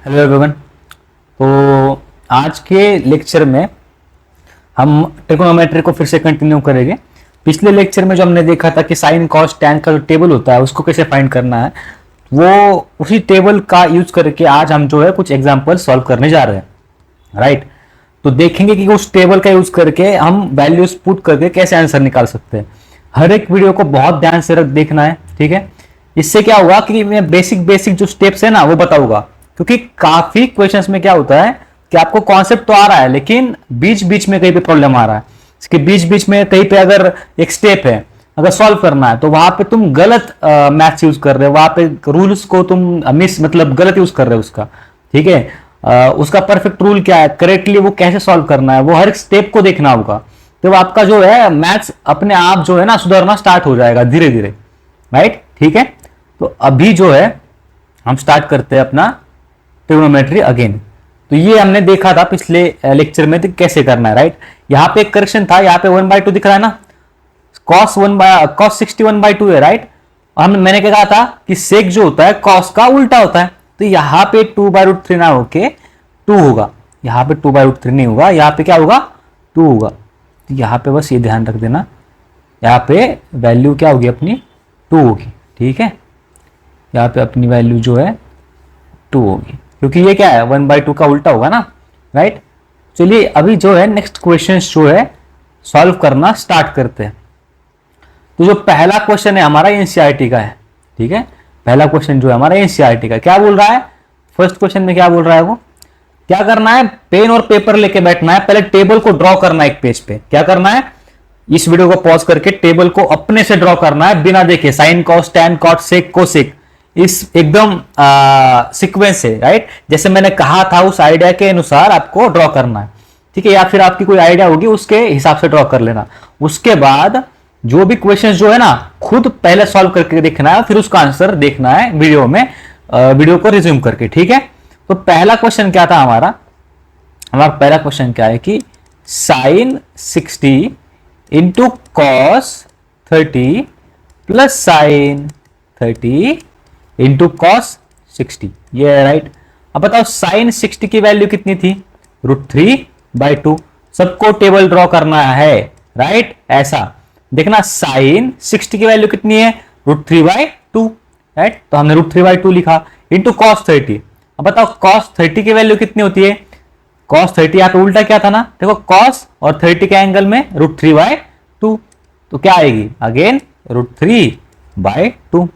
Hello everyone. तो आज के लेक्चर में हम ट्रिग्नोमेट्री को फिर से कंटिन्यू करेंगे। पिछले लेक्चर में जो हमने देखा था कि साइन कॉस टैन का जो टेबल होता है उसको कैसे फाइंड करना है, वो उसी टेबल का यूज करके आज हम जो है कुछ एग्जांपल सॉल्व करने जा रहे हैं। राइट, तो देखेंगे कि उस टेबल का यूज करके हम वैल्यूज पुट करके कैसे आंसर निकाल सकते हैं। हर एक वीडियो को बहुत ध्यान से देखना है, ठीक है। इससे क्या होगा कि मैं बेसिक जो स्टेप्स है ना वो बताऊंगा, क्योंकि काफी क्वेश्चंस में क्या होता है कि आपको कॉन्सेप्ट तो आ रहा है लेकिन बीच बीच में कहीं पे प्रॉब्लम आ रहा है। इसके बीच बीच में कहीं पे अगर एक स्टेप है, अगर सॉल्व करना है तो वहां पे तुम गलत मैथ्स यूज कर रहे हो, वहां पे रूल्स को तुम मिस मतलब गलत यूज कर रहे हो उसका, ठीक है। उसका परफेक्ट रूल क्या है, करेक्टली वो कैसे सॉल्व करना है, वो हर एक स्टेप को देखना होगा। तो आपका जो है मैथ्स अपने आप जो है ना सुधरना स्टार्ट हो जाएगा धीरे धीरे। राइट, ठीक है। तो अभी जो है हम स्टार्ट करते हैं अपना ट्रिग्नोमेट्री अगेन। तो ये हमने देखा था पिछले लेक्चर में तो कैसे करना है। राइट, यहाँ पे एक करेक्शन था, यहाँ पे 1/2 दिख रहा है ना, cos 61/2 है। राइट, मैंने क्या कहा था कि सेक जो होता है cos का उल्टा होता है, तो यहाँ पे 2/√3 ना होके 2 होगा, यहाँ पे 2/√3 नहीं होगा, यहाँ पे क्या होगा 2 होगा। तो यहाँ पे बस ये ध्यान रख देना, यहाँ पे वैल्यू क्या होगी अपनी 2 होगी, ठीक है। यहाँ पे अपनी वैल्यू जो है 2 होगी, क्योंकि ये क्या है 1/2 का उल्टा होगा ना। राइट, चलिए अभी जो है नेक्स्ट क्वेश्चन जो है सॉल्व करना स्टार्ट करते हैं। तो जो पहला क्वेश्चन है हमारा एनसीईआरटी का है, ठीक है। पहला क्वेश्चन जो है हमारा एनसीईआरटी का क्या बोल रहा है, फर्स्ट क्वेश्चन में क्या बोल रहा है, वो क्या करना है, पेन और पेपर लेके बैठना है, पहले टेबल को ड्रॉ करना है एक पेज पे। क्या करना है, इस वीडियो को पॉज करके टेबल को अपने से ड्रॉ करना है बिना देखे, sine cos tan cot sec cosec, इस एकदम सीक्वेंस है। राइट, जैसे मैंने कहा था उस आइडिया के अनुसार आपको ड्रॉ करना है, ठीक है। या फिर आपकी कोई आइडिया होगी उसके हिसाब से ड्रॉ कर लेना। उसके बाद जो भी क्वेश्चन जो है ना खुद पहले सॉल्व करके देखना है, फिर उसका आंसर देखना है वीडियो में, वीडियो को रिज्यूम करके, ठीक है। तो पहला क्वेश्चन क्या था हमारा पहला क्वेश्चन क्या है कि sine 60 into cos 30 plus sine 30 into cos 60, ये है। राइट, अब बताओ साइन 60 की वैल्यू कितनी थी, √3/2। सबको टेबल ड्रॉ करना है। राइट, ऐसा देखना साइन 60 की वैल्यू कितनी है, √3/2। राइट, तो हमने √3/2 लिखा इंटू कॉस 30। अब बताओ कॉस 30 की वैल्यू कितनी होती है, कॉस 30 यहाँ पे उल्टा क्या था ना, देखो कॉस और 30 के एंगल में √3/2, तो क्या आएगी अगेन √3/2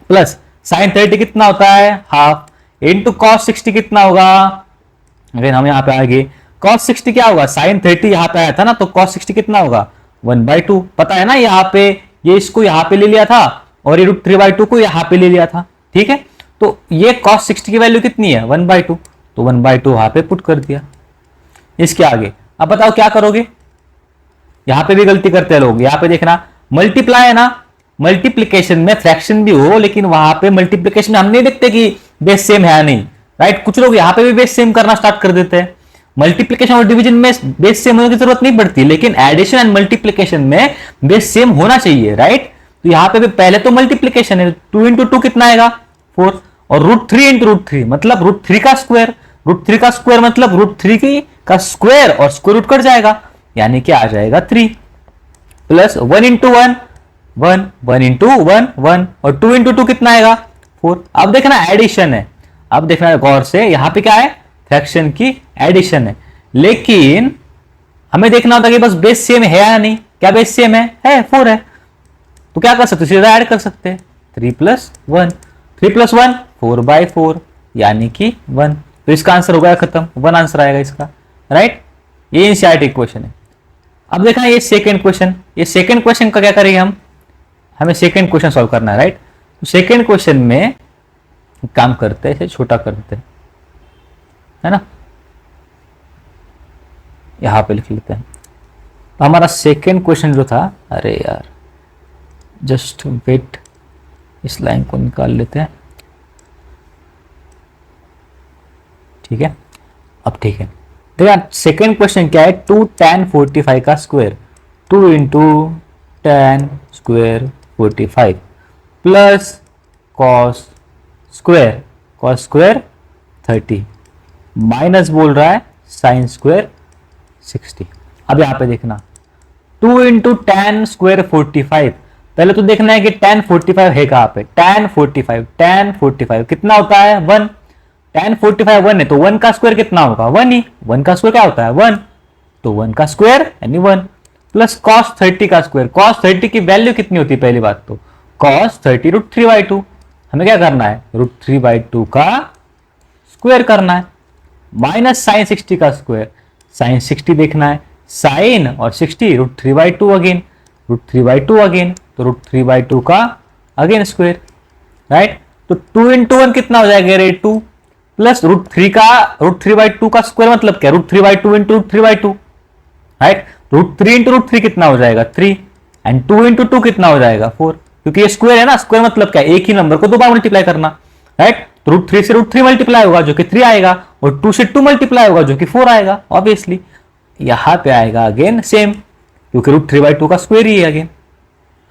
प्लस साइन 30 कितना होता है हाफ, इंटू कॉस 60 कितना होगा, अगेन हम यहाँ पे आएंगे कॉस 60 क्या होगा, साइन 30 यहाँ पे आया था ना, तो कॉस 60 कितना होगा 1/2, पता है ना। यहाँ पे ये इसको यहाँ पे ले लिया था और ये √3/2 को यहाँ पे ले लिया था, ठीक है। तो ये cos 60 की वैल्यू कितनी है 1/2, तो 1/2 वहां पे पुट कर दिया। इसके आगे अब बताओ क्या करोगे, यहां पे भी गलती करते हैं लोग। यहां पे देखना मल्टीप्लाई है ना, मल्टीप्लीकेशन में फ्रैक्शन भी हो लेकिन वहां पे मल्टीप्लीकेशन में हम नहीं देखते कि बेस सेम है नहीं। राइट, कुछ लोग यहां पे भी बेस सेम करना स्टार्ट कर देते हैं। मल्टीप्लीकेशन और डिवीजन में बेस सेम होने की जरूरत नहीं पड़ती, लेकिन एडिशन एंड मल्टीप्लीकेशन में बेस सेम होना चाहिए। राइट, तो यहां पे भी पहले तो मल्टीप्लीकेशन है, 2 इंटू 2 कितना आएगा 4, और √3 इंटू √3 मतलब √3 का स्क्वायर, √3 का स्क्वायर मतलब √3 का स्क्वायर और स्क्वायर रूट कट जाएगा, यानी कि आ जाएगा 3 प्लस 1 इंटू 1 1, 1 इंटू 1 1, और 2 इंटू 2 कितना आएगा 4। अब देखना एडिशन है, अब देखना गौर से, यहां पे क्या है फ्रैक्शन की एडिशन है, लेकिन हमें देखना होता कि बस बेस सेम है या नहीं। क्या बेस सेम है 4 है, तो क्या कर सकते सीधा ऐड कर सकते हैं, 3 + 1 3 + 1 4/4 यानी कि 1, तो इसका आंसर हो गया खत्म, 1 आंसर आएगा इसका। राइट, ये एनसीईआरटी क्वेश्चन है। अब देखना ये सेकंड क्वेश्चन, ये सेकंड क्वेश्चन का क्या करेंगे हमें सेकंड क्वेश्चन सॉल्व करना है। राइट, तो सेकंड क्वेश्चन में काम करते हैं, इसे छोटा कर देते हैं, है ना, यहां पे लिख लेते हैं। तो हमारा सेकंड क्वेश्चन जो था, अरे यार जस्ट वेट, इस लाइन को निकाल लेते हैं, ठीक है। अब ठीक है, देखिए सेकंड क्वेश्चन क्या है, 2 tan 45 का square, 2 into tan square 45 plus cos square 30 minus बोल रहा है साइन स्क्वायर 60। अब यहां पे देखना 2 इंटू टेन स्क्वायर 45। पहले तो देखना है कि tan 45 है कहां पे। tan 45 कितना होता है 1। tan 45 1 है तो 1 का स्क्वायर कितना होगा 1 ही। 1 का स्क्वायर क्या होता है 1, तो 1 का स्क्वायर यानी 1 प्लस cos 30 का स्क्वायर। cos 30 की वैल्यू कितनी होती है पहली बात तो cos 30 √3/2। हमें क्या करना है √3/2 का स्क्वायर करना है माइनस साइन 60 का स्क्वायर। साइन 60 देखना है साइन और 60 √3/2 अगेन √3/2 अगेन तो √3/2 का अगेन स्क्वायर राइट। तो 2 इंटू 1 कितना हो जाएगा रे 2 प्लस √3/2 का स्क्वायर मतलब क्या √3/2 इंटू √3/2 राइट। √3 इंटू √3 कितना हो जाएगा 3 एंड 2 इंटू 2 कितना हो जाएगा 4 क्योंकि ये स्क्वायर है ना। स्क्वायर मतलब क्या एक ही नंबर को दो बार मल्टीप्लाई करना राइट। तो √3 से √3 मल्टीप्लाई होगा जो कि 3 आएगा और 2 से 2 मल्टीप्लाई होगा जो कि 4 आएगा ऑब्वियसली। यहां पे आएगा अगेन सेम क्योंकि √3/2 का स्क्वायर ही है अगेन।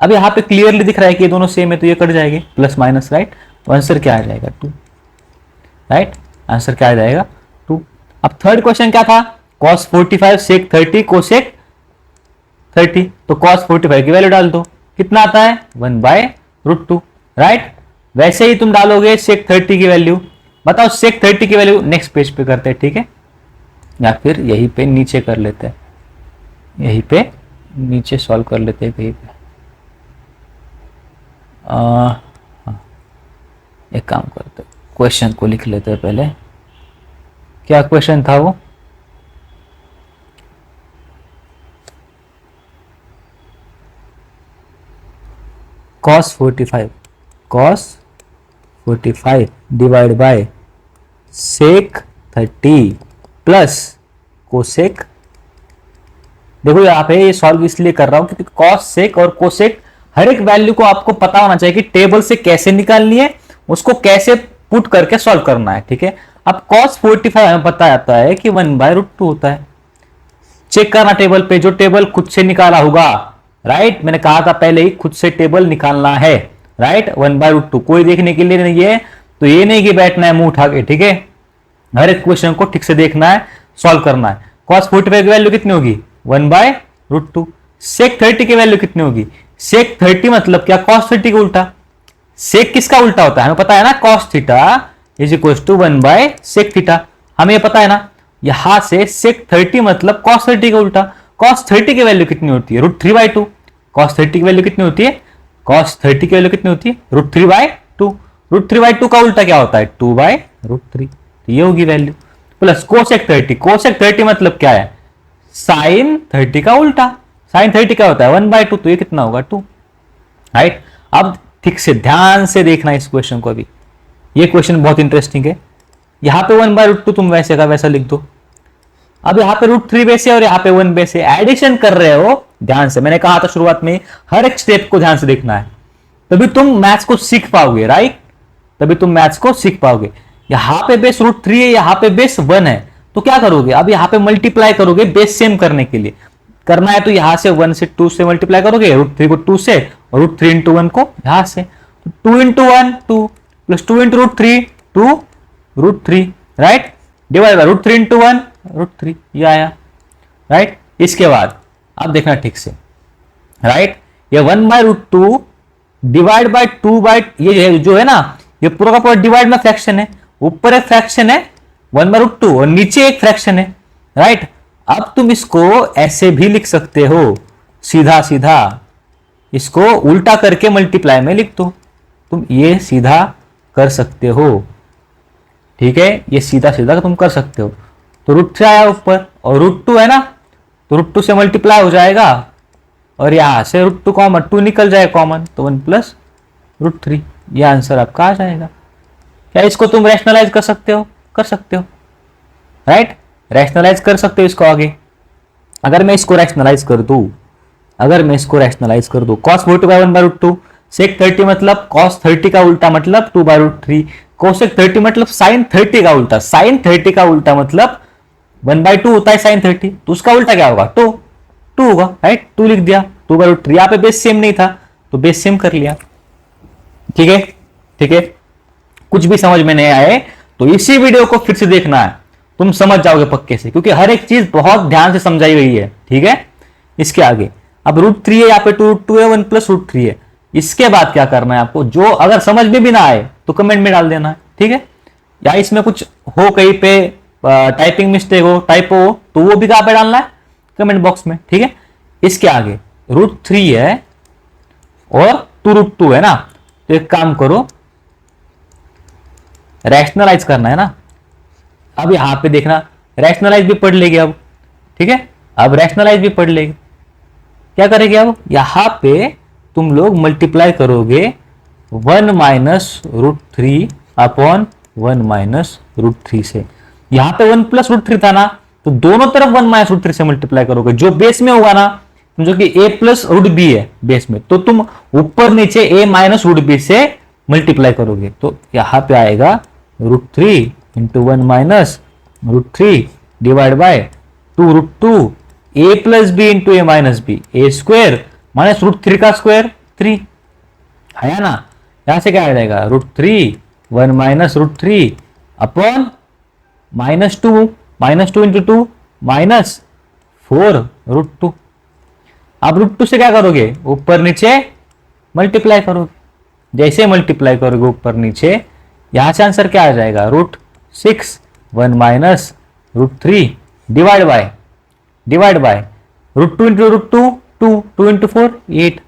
अब यहां पे क्लियरली दिख रहा है कि ये दोनों सेम है तो ये कट जाएंगे प्लस माइनस राइट। तो आंसर क्या आ जाएगा 2 राइट। आंसर क्या आ जाएगा 2। अब थर्ड क्वेश्चन क्या था cos 45 sec 30 cosec 30 तो cos 45 की वैल्यू डाल दो कितना आता है 1/√2 राइट। वैसे ही तुम डालोगे sec 30 की वैल्यू। बताओ sec 30 की वैल्यू नेक्स्ट पेज पे करते हैं ठीक है या फिर यहीं पे नीचे कर लेते हैं। यहीं पे नीचे सॉल्व कर लेते हैं कहीं पे। हाँ, एक काम करते हैं क्वेश्चन को लिख लेते हैं पहले। क्या क्वेश्चन था वो cos 45 divide by sec 30 plus cosec. देखो यहाँ पे ये सॉल्व इसलिए कर रहा हूं क्योंकि cos sec और कोसेक हर एक वैल्यू को आपको पता होना चाहिए कि टेबल से कैसे निकालनी है उसको कैसे पुट करके सॉल्व करना है ठीक है। अब cos 45 हमें पता जाता है कि 1/√2 होता है। चेक करना टेबल पे जो टेबल खुद से निकाला होगा राइट। मैंने कहा था पहले ही खुद से टेबल निकालना है राइट। 1/√2 कोई देखने के लिए नहीं है तो ये नहीं कि बैठना है मुंह उठा के ठीक है। हर एक क्वेश्चन को ठीक से देखना है सॉल्व करना है। cos 45 की वैल्यू कितनी होगी 1/√2। sec 30 की वैल्यू कितनी होगी sec 30 मतलब क्या cos 30 का उल्टा। sec किसका उल्टा होता है हमें पता है ना cos theta is equal to 1/sec theta हमें ये पता है ना। यहां से sec 30 मतलब cos 30 का उल्टा। cos 30 की वैल्यू कितनी होती है √3/2। cos 30 की वैल्यू कितनी होती है cos 30 की वैल्यू कितनी होती है √3/2। √3/2 का उल्टा क्या होता है 2/√3 तो ये होगी वैल्यू प्लस cosec 30। cosec 30 मतलब क्या है sin 30 का उल्टा। sin 30 क्या होता है 1/2 तो ये कितना होगा 2 राइट। अब ठीक से ध्यान से देखना इस क्वेश्चन को। अभी ये क्वेश्चन बहुत इंटरेस्टिंग है। यहां पे 1/√2 तुम वैसे का वैसा लिख दो। अब यहाँ पे √3 बेस है और यहाँ पे 1 बेस है एडिशन कर रहे हो ध्यान से। मैंने कहा था शुरुआत में हर एक स्टेप को ध्यान से देखना है तभी तुम मैथ्स को सीख पाओगे राइट। तभी तुम मैथ्स को सीख पाओगे। यहाँ पे बेस √3 है यहाँ पे बेस 1 है तो क्या करोगे अब यहाँ पे मल्टीप्लाई करोगे बेस सेम करने के लिए। करना है तो यहां से 1 से 2 से मल्टीप्लाई करोगे √3 को 2 से और √3 इंटू 1 को यहां से 2 into 1 2 plus 2 into √3 2 √3 right divide by √3 into 1 √3 ये आया राइट। इसके बाद अब देखना ठीक से राइट ये 1/√2 डिवाइड बाय 2 ये जो है ना ये पूरा का पूरा डिवाइड में फ्रैक्शन है। ऊपर एक फ्रैक्शन है 1/√2 और नीचे एक फ्रैक्शन है राइट। अब तुम इसको ऐसे भी लिख सकते हो सीधा सीधा इसको उल्टा करके मल्टीप्लाई में लिख दो। तुम ये सीधा कर सकते हो ठीक है। ये सीधा सीधा तुम कर सकते हो। तो √3 आया ऊपर और √2 है ना तो √2 से मल्टीप्लाई हो जाएगा और यहां से √2 कॉमन 2 निकल जाए कॉमन तो 1 प्लस √3 ये आंसर आपका आ जाएगा। क्या इसको तुम रैशनलाइज कर सकते हो राइट। रैशनलाइज कर सकते हो इसको आगे। अगर मैं इसको रैशनलाइज कर दूं cos 45 1/√2 sec 30 मतलब cos 30 का उल्टा मतलब 2/√3 cosec 30 मतलब sin 30 का उल्टा sin 30 का उल्टा मतलब 1/2 होता है sin 30 तो उसका उल्टा क्या होगा 2 होगा राइट। 2 लिख दिया 2/√3 यहाँ पे बेस सेम नहीं था तो बेस सेम कर लिया ठीक है। कुछ भी समझ में नहीं आए तो इसी वीडियो को फिर से देखना है, तुम समझ जाओगे पक्के से, क्योंकि हर एक चीज बहुत ध्यान से समझाई गई है। ठीक है, इसके आगे अब √3 है, यहाँ पे 2 है, 1 + √3 है। इसके बाद क्या करना है आपको, जो अगर समझ में भी ना आए तो कमेंट में डाल देना है। ठीक है, या इसमें कुछ हो कहीं पे टाइपिंग मिस्टेक हो, टाइपो हो, तो वो भी कहां पे डालना है, कमेंट बॉक्स में। ठीक है, इसके आगे √3 है और 2√2 है ना, तो एक काम करो, रैशनलाइज करना है ना। अब यहां पे देखना, रैशनलाइज भी पढ़ लेंगे अब। ठीक है, अब रैशनलाइज भी पढ़ लेंगे। क्या करेंगे अब, यहां पे तुम लोग मल्टीप्लाई करोगे 1 - √3 अपॉन 1 - √3 से। यहां पे 1 + √3 था ना, तो दोनों तरफ 1 - √3 से मल्टीप्लाई करोगे। जो बेस में होगा ना, समझो कि a + √b है बेस में, तो तुम ऊपर नीचे a - √b से मल्टीप्लाई करोगे। तो यहां पे आएगा √3 × 1 - √3 divide by 2√2 a + b × a - b, a² - √3 का स्क्वायर 3 है ना। यहां से क्या आ जाएगा, √3 1 - √3 अपॉन -2 × 2 -4 √2। अब √2 से क्या करोगे, ऊपर नीचे मल्टीप्लाई करोगे। जैसे मल्टीप्लाई करोगे ऊपर नीचे, यहां से आंसर क्या आ जाएगा, √6 1 - √3 divide by √2 × √2 2 2 × 4 8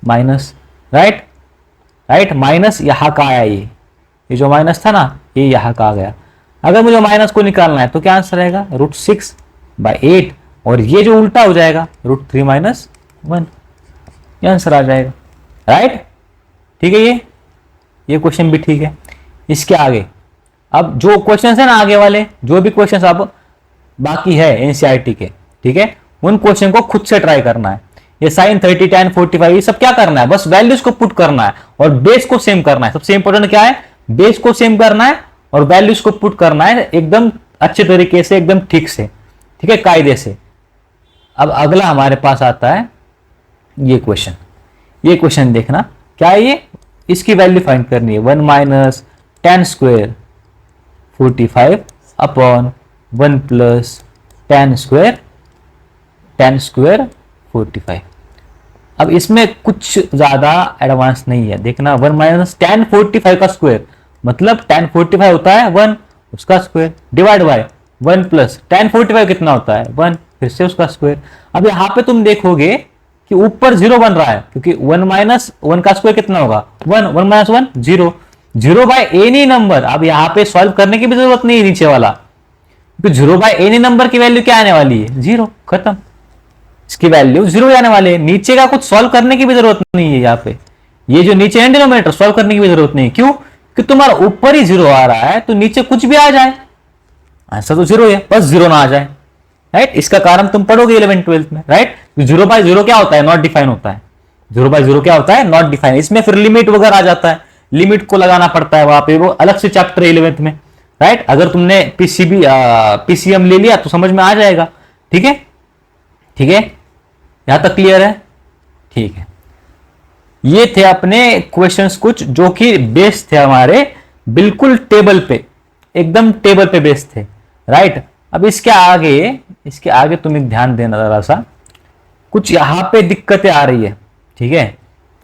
minus, right minus यहां का आया, ये जो माइनस था ना, ये यहां का आ गया। अगर मुझे माइनस को निकालना है तो क्या आंसर आएगा, √6/8, और ये जो उल्टा हो जाएगा √3 - 1, ये आंसर आ जाएगा। राइट, ठीक है, ये क्वेश्चन भी ठीक है। इसके आगे अब जो क्वेश्चन है ना, आगे वाले जो भी क्वेश्चन अब बाकी है एनसीईआरटी के, ठीक है, उन क्वेश्चन को खुद से ट्राई करना है। ये sin 30 tan 45 ये सब क्या करना है, बस वैल्यूज को पुट करना है और बेस को सेम करना है। सबसे इंपॉर्टेंट क्या है, बेस को सेम करना है और वैल्यूज को पुट करना है एकदम अच्छे तरीके से, एकदम ठीक से, ठीक है, कायदे से। अब अगला हमारे पास आता है ये क्वेश्चन देखना क्या है ये, इसकी वैल्यू फाइंड करनी है। 1 - tan² 45 अपॉन 1 + tan² 45। अब इसमें कुछ ज्यादा एडवांस नहीं है, देखना 1 - tan 45 का स्क्वायर, मतलब tan 45 होता है 1, उसका स्क्वायर डिवाइड बाय 1 + tan 45 कितना होता है 1, फिर से उसका स्क्वायर। अब यहां पे तुम देखोगे कि ऊपर 0 बन रहा है, क्योंकि 1 - 1 का स्क्वायर कितना होगा 1, 1 - 1 0, 0/any नंबर। अब यहां पे सॉल्व करने की भी जरूरत नहीं है नीचे वाला, क्योंकि 0/any नंबर की वैल्यू क्या आने वाली है 0, खत्म, इसकी वैल्यू 0 आने वाले है। नीचे का कुछ सॉल्व करने की भी जरूरत नहीं है, यहाँ पे ये जो नीचे है डिनोमिनेटर, सॉल्व करने की भी जरूरत नहीं। क्यों, कि तुम्हारा ऊपर ही 0 आ रहा है, तो नीचे कुछ भी आ जाए आंसर तो 0 है, बस 0 ना आ जाए। राइट, इसका कारण तुम पढ़ोगे 11th 12th में। राइट, 0/0 क्या होता है, नॉट डिफाइन होता है। 0/0 क्या होता है, नॉट डिफाइन। इसमें फिर लिमिट वगैरह आ जाता है, लिमिट को लगाना पड़ता है वहां पे, वो अलग से चैप्टर 11th में। राइट, अगर तुमने पीसीएम ले लिया तो समझ में आ जाएगा। ठीक है, यहां तक क्लियर है, ठीक है। ये थे अपने क्वेश्चंस कुछ जो कि बेस थे हमारे, बिल्कुल टेबल पे, एकदम टेबल पे बेस थे। राइट, अब इसके आगे तुम एक ध्यान देना जरा सा, कुछ यहां पे दिक्कतें आ रही है। ठीक है,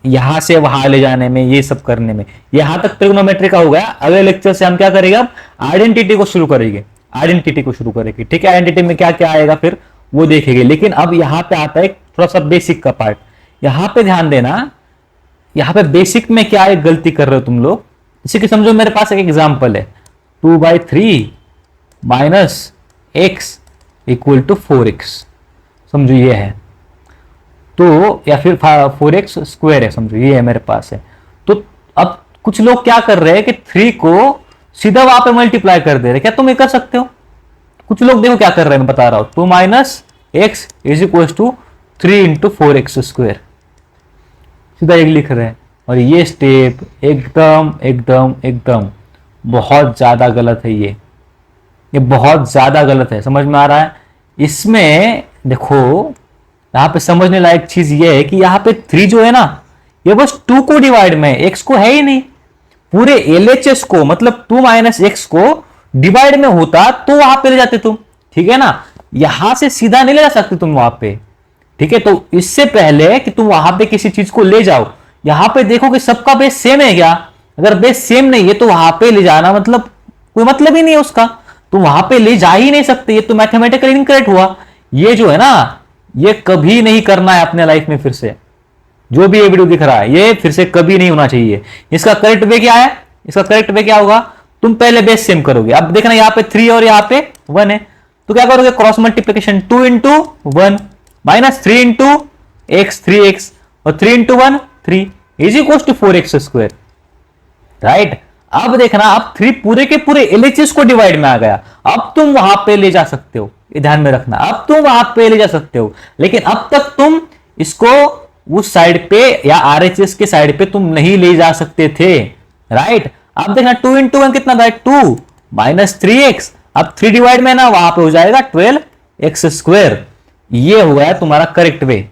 यहां से वहां ले जाने में, ये सब करने में। यहां तक ट्रिग्नोमेट्री का हो गया। अगले लेक्चर से हम क्या करेंगे, अब आइडेंटिटी को शुरू करेंगे। ठीक है, आइडेंटिटी में क्या क्या आएगा फिर वो देखेंगे। लेकिन अब यहां पे आता है थोड़ा सा बेसिक का पार्ट, यहां पे ध्यान देना। यहां पे बेसिक में क्या एक गलती कर रहे हो तुम लोग, जैसे कि समझो मेरे पास एक एग्जांपल है, 2/3 - x = 4x, समझो ये है, तो या फिर 4x² है, समझो ये है मेरे पास है। तो अब कुछ लोग क्या कर रहे हैं कि 3 को सीधा वहां पे मल्टीप्लाई कर दे रहे। क्या तुम ये कर सकते हो? कुछ लोग देखो क्या कर रहे हैं, मैं बता रहा हूं, 2 - x = 3 × 4x², सीधा एक लिख रहे हैं। और ये स्टेप एकदम बहुत ज्यादा गलत है। ये बहुत ज्यादा गलत है, समझ में आ रहा है? इसमें देखो, यहां पे समझने लायक चीज ये है कि यहां पे 3 जो है ना, ये बस 2 को डिवाइड में, x को है ही नहीं। पूरे LHS को, मतलब 2 - x को डिवाइड में होता तो वहां पे ले जाते तुम, ठीक है ना। यहां से सीधा नहीं ले जा सकते तुम वहां पे, ठीक है। तो इससे पहले कि तुम वहां पे किसी चीज को ले जाओ, यहां पे देखो कि सबका बेस सेम है क्या। अगर बेस सेम नहीं है तो वहां पे ले जाना मतलब कोई मतलब ही नहीं है उसका, तो वहां पे ले जा ही नहीं सकते। ये तो मैथमेटिकली इनकरेक्ट हुआ। ये जो है ना, ये कभी नहीं करना है अपने लाइफ में फिर से। जो भी ये वीडियो दिख रहा है ये फिर से कभी नहीं होना चाहिए। इसका करेक्ट वे क्या है, इसका करेक्ट वे क्या होगा, तुम पहले बेस सेम करोगे। अब देखना यहाँ पे 3 और यहाँ पे 1 है, तो क्या करोगे, cross multiplication 2 into 1 minus 3 into x 3x और 3 into 1 3 is equal to 4x square, right. अब देखना, अब 3 पूरे के पूरे एलएचएस को डिवाइड में आ गया। अब तुम वहां पे ले जा सकते हो, ये ध्यान में रखना, अब तुम वहां पे ले जा सकते हो। लेकिन अब तक तुम इसको उस साइड पे या आरएचएस के साइड पे तुम नहीं ले जा सकते थे, राइट। अब देखना 2 इंटू 1 कितना था, 2 माइनस 3x, अब 3 डिवाइड में ना वहां पे हो जाएगा 12x स्क्वायर। ये हो गया तुम्हारा करेक्ट वे,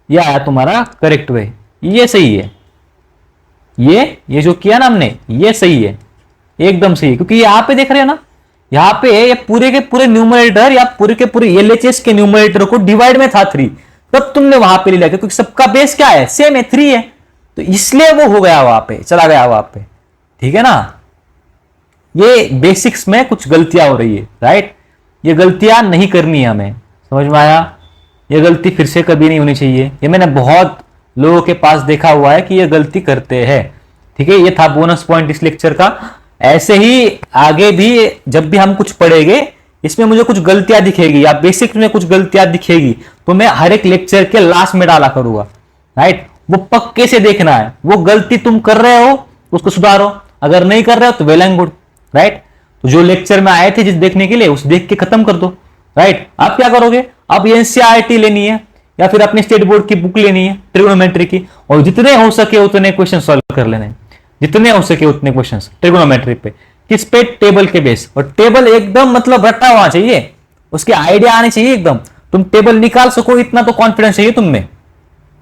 ये आया तुम्हारा करेक्ट वे, ये सही है। ये जो किया ना हमने ये सही है, एकदम सही है। क्योंकि यहां पे देख रहे हो ना, यहां पे ये पूरे के पूरे न्यूमरेटर या पूरे के पूरे एलएचएस के न्यूमरेटर को डिवाइड में था 3, तब तुमने वहां पे ले लिया क्योंकि सबका बेस क्या है, सेम है, 3 है, तो इसलिए वो हो गया वहां पे, चला गया वहां पे, ठीक है ना। ये बेसिक्स में कुछ गलतियां हो रही है, राइट। ये गलतियां नहीं करनी है हमें, समझ में आया। ये गलती फिर से कभी नहीं होनी चाहिए। ये मैंने बहुत लोगों के पास देखा हुआ है कि ये गलती करते हैं, ठीक है। ये था बोनस पॉइंट इस लेक्चर का। ऐसे ही आगे भी जब भी हम कुछ पढ़ेंगे इसमें मुझे कुछ गलतियां दिखेगी या बेसिक में कुछ गलतियां दिखेगी तो मैं हर एक लेक्चर के लास्ट में डाला करूंगा, राइट। वो पक्के से देखना है, वो गलती तुम कर रहे हो उसको सुधारो, अगर नहीं कर रहे हो तो वेल एंड गुड, राइट। तो जो लेक्चर में आए थे जिस देखने के लिए उस देख के खत्म कर दो, राइट। आप क्या करोगे, अब एनसीईआरटी लेनी है या फिर अपने स्टेट बोर्ड की बुक लेनी है ट्रिग्नोमेट्री की, और जितने हो सके उतने क्वेश्चन सॉल्व कर लेने, जितने हो सके उतने क्वेश्चन ट्रिग्नोमेट्री पे। किस पे, टेबल के बेस, और टेबल एकदम मतलब रटा हुआ चाहिए, उसके आइडिया आने चाहिए एकदम, तुम टेबल निकाल सको इतना तो कॉन्फिडेंस चाहिए तुम में।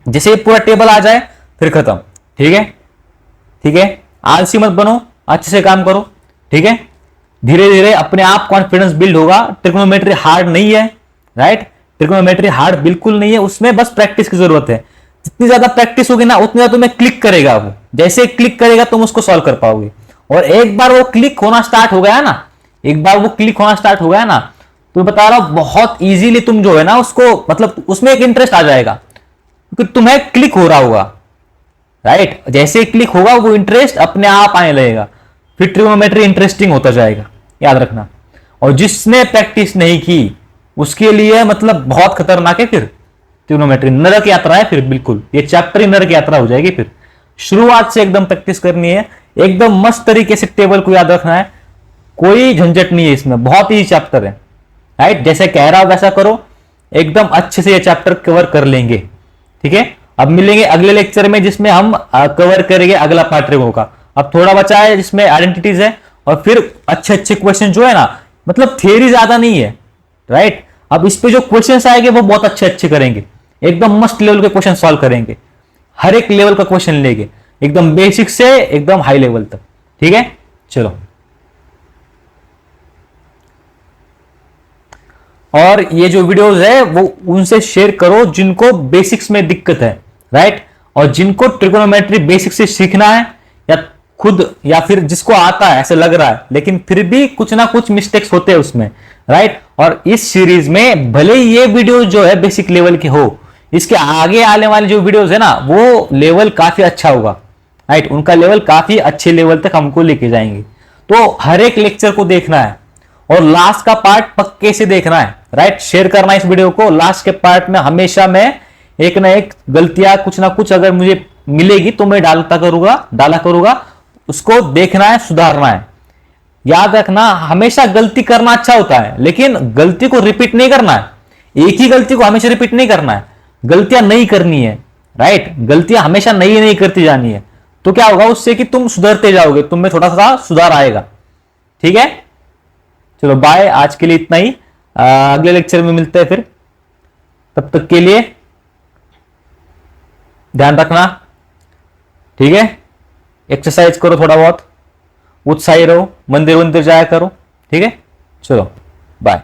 जैसे पूरा टेबल आ जाए फिर खत्म, ठीक है, ठीक है। आलसी मत बनो, अच्छे से काम करो, ठीक है। धीरे धीरे अपने आप कॉन्फिडेंस बिल्ड होगा। ट्रिग्नोमेट्री हार्ड नहीं है, राइट। ट्रिग्नोमेट्री हार्ड बिल्कुल नहीं है, उसमें बस प्रैक्टिस की जरूरत है। जितनी ज्यादा प्रैक्टिस होगी ना उतनी ज्यादा तुम्हें क्लिक करेगा, वो जैसे क्लिक करेगा तुम उसको सॉल्व कर पाओगे। और एक बार वो क्लिक होना स्टार्ट हो गया ना, एक बार वो क्लिक होना स्टार्ट हो गया ना, तो बता रहा हूं बहुत इजीली तुम जो है ना उसको मतलब उसमें एक इंटरेस्ट आ जाएगा क्योंकि तुम्हें क्लिक हो रहा होगा, राइट। जैसे क्लिक होगा वो इंटरेस्ट अपने आप आने लगेगा, फिर ट्रिग्नोमेट्री इंटरेस्टिंग होता जाएगा, याद रखना। और जिसने प्रैक्टिस नहीं की उसके लिए मतलब बहुत खतरनाक है, फिर ट्रिग्नोमेट्री नरक यात्रा है, फिर बिल्कुल ये चैप्टर ही नरक यात्रा हो जाएगी। फिर शुरुआत से एकदम प्रैक्टिस करनी है, एकदम मस्त तरीके से टेबल को याद रखना है, कोई झंझट नहीं है इसमें, बहुत ही चैप्टर है, राइट। जैसे कह रहा हूं वैसा करो, एकदम अच्छे से ये चैप्टर कवर कर लेंगे, ठीक है। अब मिलेंगे अगले लेक्चर में जिसमें हम कवर करेंगे अगला पार्ट ट्रिगो का। अब थोड़ा बचा है जिसमें आइडेंटिटीज है और फिर अच्छे अच्छे क्वेश्चन जो है ना, मतलब थियरी ज्यादा नहीं है, राइट। अब इस पे जो क्वेश्चन आएंगे वो बहुत अच्छे अच्छे करेंगे, एकदम मस्त लेवल के क्वेश्चन सॉल्व करेंगे, हर एक लेवल का क्वेश्चन लेंगे, एकदम बेसिक से एकदम हाई लेवल तक, ठीक है। चलो, और ये जो वीडियोस है वो उनसे शेयर करो जिनको बेसिक्स में दिक्कत है, राइट। और जिनको ट्रिगोनोमेट्री बेसिक से सीखना है या खुद या फिर जिसको आता है ऐसे लग रहा है लेकिन फिर भी कुछ ना कुछ मिस्टेक्स होते हैं उसमें, राइट। और इस सीरीज में भले ही ये वीडियो जो है बेसिक लेवल की हो, इसके आगे आने वाले जो वीडियोस है ना वो लेवल काफी अच्छा होगा, राइट। उनका लेवल काफी अच्छे लेवल तक हमको लेके जाएंगे। तो हर एक लेक्चर को देखना है और लास्ट का पार्ट पक्के से देखना है, राइट। शेयर करना है इस वीडियो को। लास्ट के पार्ट में हमेशा मैं एक ना एक गलतियां कुछ ना कुछ अगर मुझे मिलेगी तो मैं डाला करूंगा, उसको देखना है, सुधारना है। याद रखना, हमेशा गलती करना अच्छा होता है लेकिन गलती को रिपीट नहीं करना है, एक ही गलती को हमेशा रिपीट नहीं करना है, गलतियां नहीं करनी है, राइट। गलतियां हमेशा नई नई करती जानी है, तो क्या होगा उससे कि तुम सुधरते जाओगे, तुम में थोड़ा सा सुधार आएगा, ठीक है। चलो बाय, आज के लिए इतना ही, अगले लेक्चर में मिलते हैं फिर। तब तक के लिए ध्यान रखना, ठीक है। एक्सरसाइज करो, थोड़ा बहुत उत्साही रहो, मंदिर वंदिर जाया करो, ठीक है, चलो बाय।